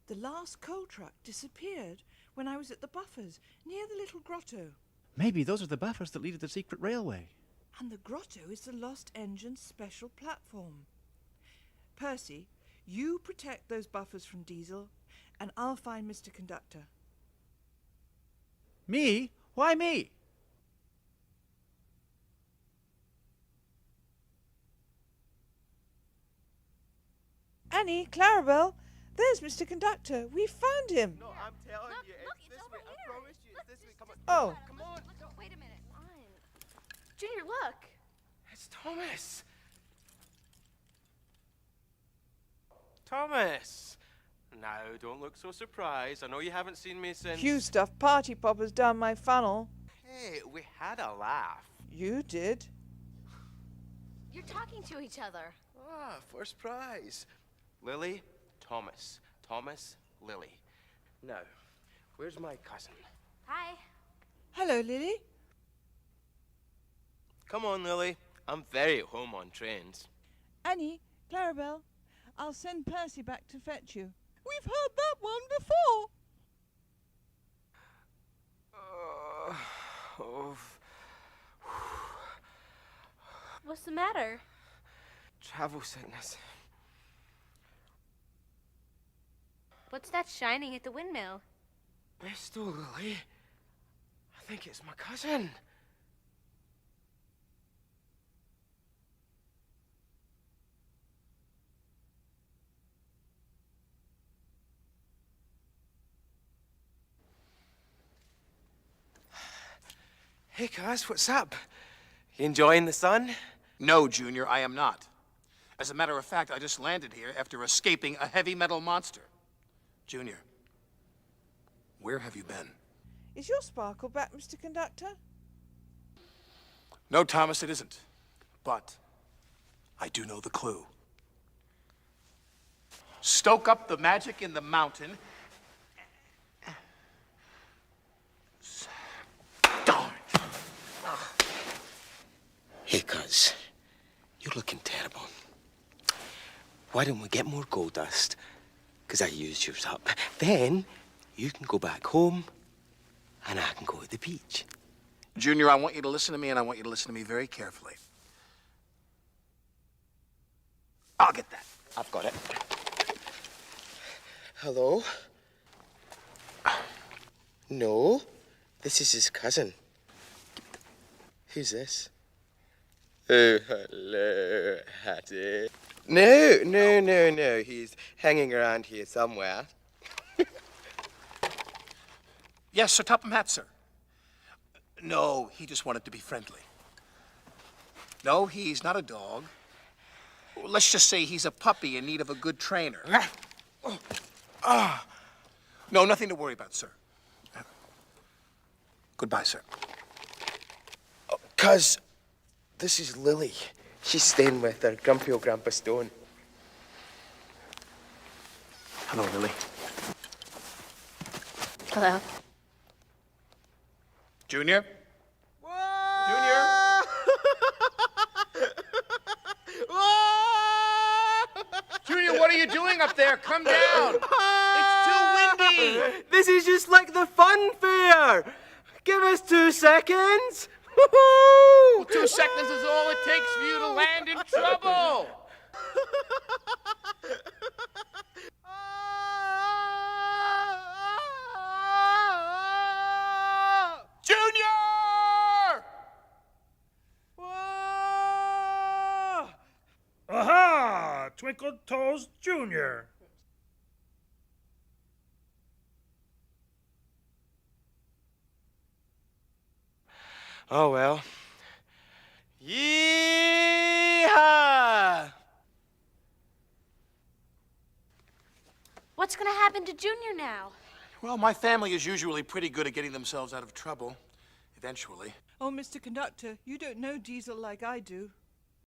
The last coal truck disappeared when I was at the buffers near the little grotto. Maybe those are the buffers that lead to the secret railway. And the grotto is the lost engine's special platform. Percy, you protect those buffers from Diesel, and I'll find Mr. Conductor. Me? Why me? Annie, Clarabelle, there's Mr. Conductor. We found him. No, I'm telling you, Look, it's this over way. here. I promise you, it's this way. Come on. Oh. Come on. Look, wait a minute. Junior, look. It's Thomas. Thomas. Now, don't look so surprised. I know you haven't seen me since... You stuffed party poppers down my funnel. Hey, we had a laugh. You did. You're talking to each other. Ah, first prize. Lily, Thomas. Thomas, Lily. Now, where's my cousin? Hi. Hello, Lily. Come on, Lily. I'm very at home on trains. Annie, Clarabelle, I'll send Percy back to fetch you. We've heard that one before. What's the matter? Travel sickness. What's that shining at the windmill? Besto, Lily. I think it's my cousin. Hey, cuz, what's up? You enjoying the sun? No, Junior, I am not. As a matter of fact, I just landed here after escaping a heavy metal monster. Junior, where have you been? Is your sparkle back, Mr. Conductor? No, Thomas, it isn't. But I do know the clue. Stoke up the magic in the mountain. Darn. Hey, cuz, you're looking terrible. Why don't we get more gold dust? Because I used yours up. Then you can go back home and I can go to the beach. Junior, I want you to listen to me, and I want you to listen to me very carefully. I'll get that. I've got it. Hello? No, this is his cousin. Who's this? Oh, hello, Hattie. No. He's hanging around here somewhere. Yes, Sir Topham Hatt, sir. No, he just wanted to be friendly. No, he's not a dog. Let's just say he's a puppy in need of a good trainer. No, nothing to worry about, sir. Goodbye, sir. Oh, cuz, this is Lily. She's staying with her grumpy old Grandpa Stone. Hello, Lily. Hello. Junior? Whoa! Junior? Junior, what are you doing up there? Come down. It's too windy. This is just like the fun fair. Give us 2 seconds. Woo-hoo! Well, 2 seconds is all it takes for you to land in trouble. Junior! Aha! Twinkle Toes Jr. Oh, well. Yee-haw! What's going to happen to Junior now? Well, my family is usually pretty good at getting themselves out of trouble. Eventually. Oh, Mr. Conductor, you don't know Diesel like I do.